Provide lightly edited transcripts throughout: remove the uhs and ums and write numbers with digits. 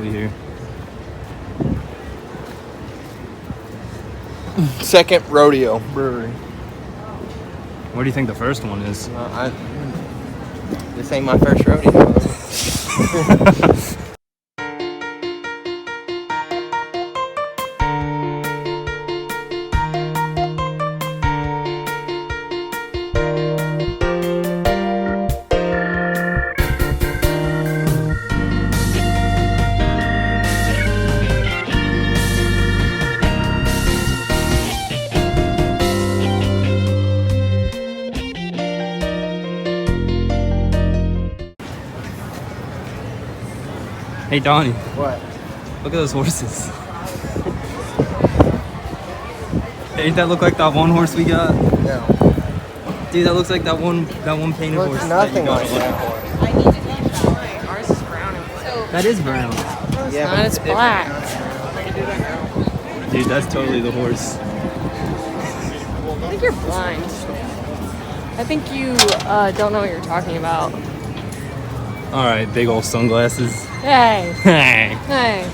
exactly here? Second Rodeo Brewery. Where do you think the first one is? This ain't my first rodeo. Hey Donnie, What? look at those horses. Ain't that look like that one horse we got? No. Dude, that looks like that one painted horse. Looks nothing like that horse. I need to change mine. Ours is brown and black. That is brown. Yeah, No, it's black. Dude, that's totally the horse. I think you're blind. I think you don't know what you're talking about. All right, big old sunglasses. Hey. Hey. Hey.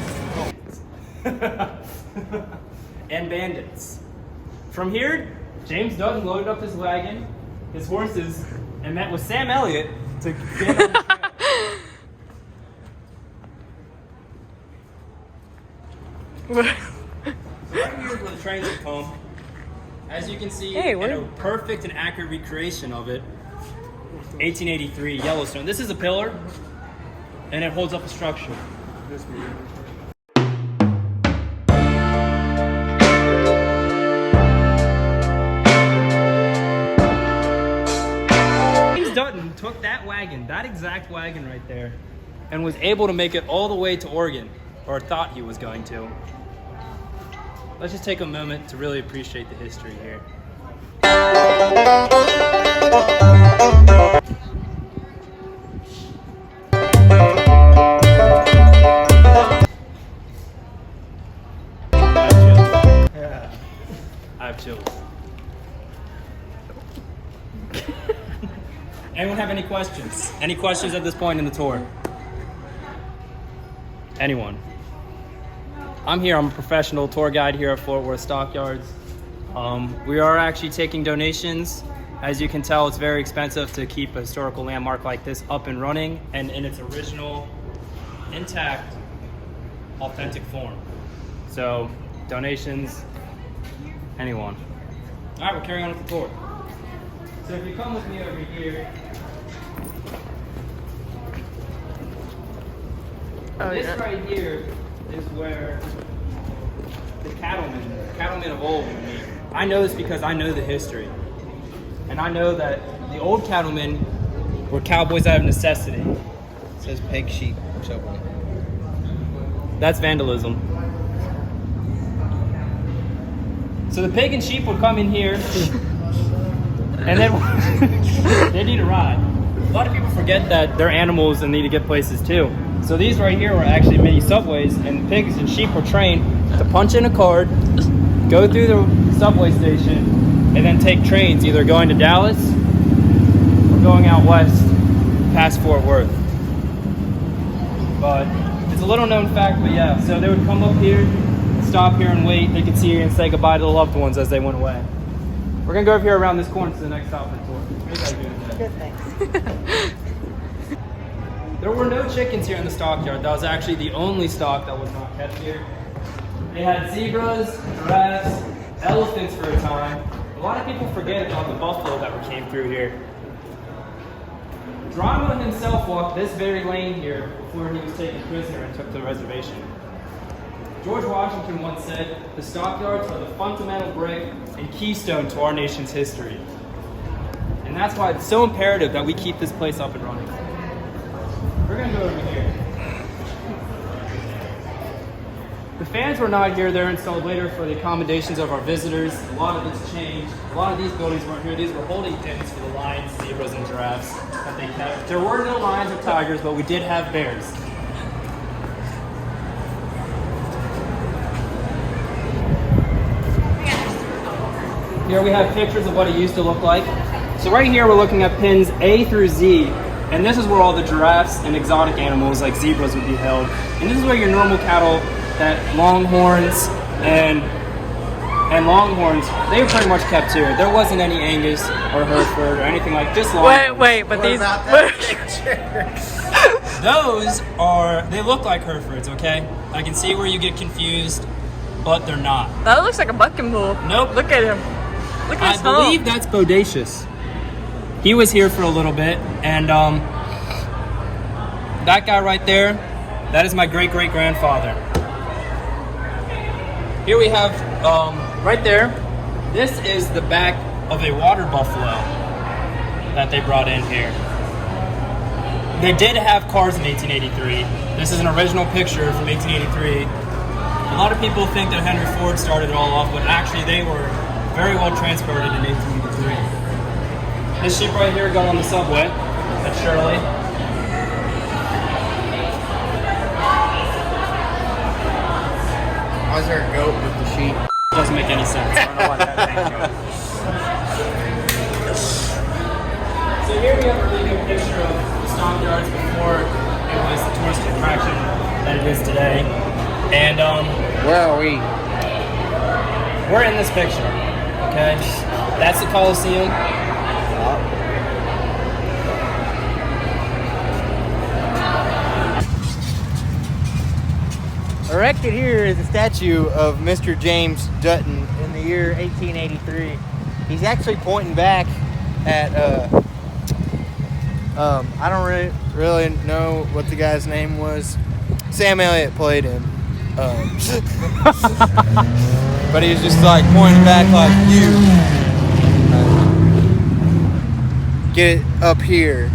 And bandits. From here, James Dutton loaded up his wagon, his horses, and met with Sam Elliott to get on the trail. So right here is where the trains would come. As you can see, Hey, in a perfect and accurate recreation of it, 1883 Yellowstone. This is a pillar, and it holds up a structure. James Dutton took that wagon, that exact wagon right there, and was able to make it all the way to Oregon, or thought he was going to. Let's just take a moment to really appreciate the history here. I have chills. Anyone have any questions? Any questions at this point in the tour? Anyone? I'm here. I'm a professional tour guide here at Fort Worth Stockyards. We are actually taking donations. As you can tell, it's very expensive to keep a historical landmark like this up and running and in its original, intact, authentic form. So, donations, anyone. All right, we're carrying on with the tour. So if you come with me over here, this right here is where the cattlemen of old would meet. I know this because I know the history. And I know that the old cattlemen were cowboys out of necessity. It says pig, sheep, so on. That's vandalism. So the pig and sheep would come in here, and then they need a ride. A lot of people forget that they're animals and need to get places too. So these right here were actually mini subways, and pigs and sheep were trained to punch in a card, go through the subway station, and then take trains, either going to Dallas or going out west past Fort Worth. But it's a little known fact, but yeah, so they would come up here, stop here and wait. They could see you and say goodbye to the loved ones as they went away. We're gonna go over here around this corner to the next stop on the tour. What are you guys doing today? Good, thanks. There were no chickens here in the stockyard. That was actually the only stock that was not kept here. They had zebras, giraffes, elephants for a time. A lot of people forget about the buffalo that came through here. Geronimo himself walked this very lane here before he was taken prisoner and took to the reservation. George Washington once said, "The stockyards are the fundamental brick and keystone to our nation's history." And that's why it's so imperative that we keep this place up and running. We're gonna go over here. The fans were not here. They're installed later for the accommodations of our visitors. A lot of it's changed. A lot of these buildings weren't here. These were holding pens for the lions, zebras, and giraffes that they kept. There were no lions or tigers, but we did have bears. Here we have pictures of what it used to look like. So right here we're looking at pins A through Z, and this is where all the giraffes and exotic animals like zebras would be held. And this is where your normal cattle, that Longhorns and Longhorns, they were pretty much kept here. There wasn't any Angus or Hereford or anything like just Longhorns. Wait, but these. Those are, they look like Herefords, okay? I can see where you get confused, but they're not. That looks like a bucking bull. Nope. Look at him. Look at his I believe that's Bodacious. He was here for a little bit, and that guy right there, that is my great-great-grandfather. Here we have, right there, this is the back of a water buffalo that they brought in here. They did have cars in 1883. This is an original picture from 1883. A lot of people think that Henry Ford started it all off, but actually they were very well transported in 1883. This sheep right here going on the subway. That's Shirley. Why is there a goat with the sheep? Doesn't make any sense. I don't know why that So here we have a really good picture of the stockyards before it was the tourist attraction that it is today. And Where are we? we're in this picture. Okay, that's the Coliseum. Erected here is a statue of Mr. James Dutton in the year 1883. He's actually pointing back at I don't really know what the guy's name was. Sam Elliott played him. But he was just like pointing back like, you get it up here.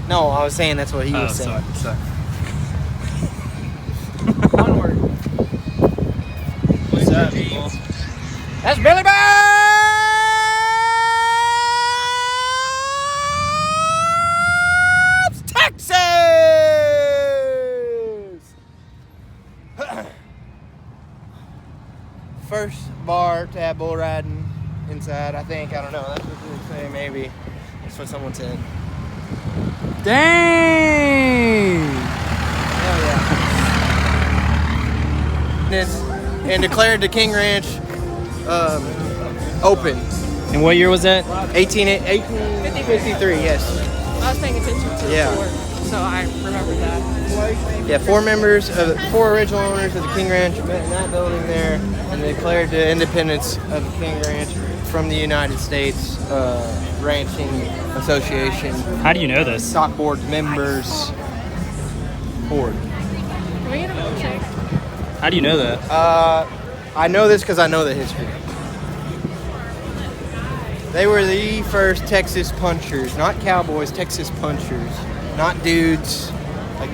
No, I was saying that's what he was saying. Sorry. Onward. What's that, people? That's Billy Bob's Texas! First bar to have bull riding inside, I think. I don't know. That's what they say, maybe. That's what someone said. Dang! Hell yeah. And declared the King Ranch open. And what year was that? 1853, yes. I was paying attention to Yeah. the board, so I remembered that. Yeah, four original owners of the King Ranch met in that building there, and they declared the independence of the King Ranch from the United States Ranching Association. How do you know this? Stock board members. Board. Can we get a milkshake? How do you know that? I know this because I know the history. They were the first Texas punchers, not cowboys, Texas punchers, not dudes. A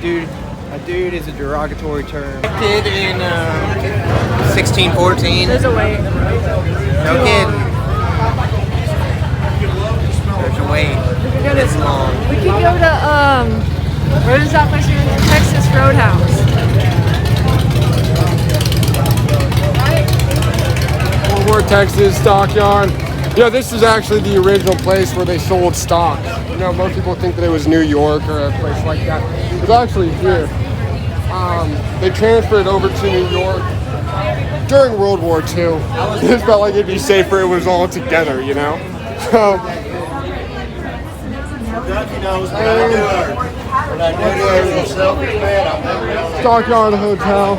dude is a derogatory term. Did in 1614. There's a wait. No kidding. There's a wait. This long. We could go to where is that place again? Texas Roadhouse. Fort Worth, Texas, stockyard. Yeah, this is actually the original place where they sold stock. You know, most people think that it was New York or a place like that. It was actually here. They transferred it over to New York during World War II. It felt like it'd be safer if it was all together, you know? So, Stockyard Hotel.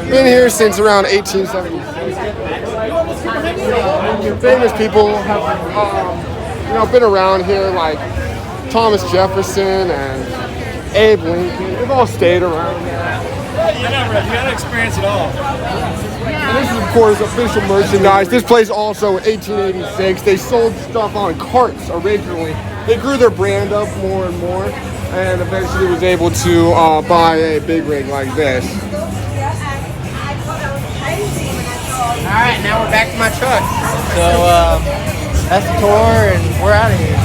Been here since around 1876. Famous people have, been around here, like Thomas Jefferson and Abe Lincoln. They've all stayed around here. You gotta experience it all. And this is, of course, official merchandise. This place also, in 1886, they sold stuff on carts originally. They grew their brand up more and more, and eventually was able to buy a big rig like this. All right, now we're back to my truck. So that's the tour, and we're out of here.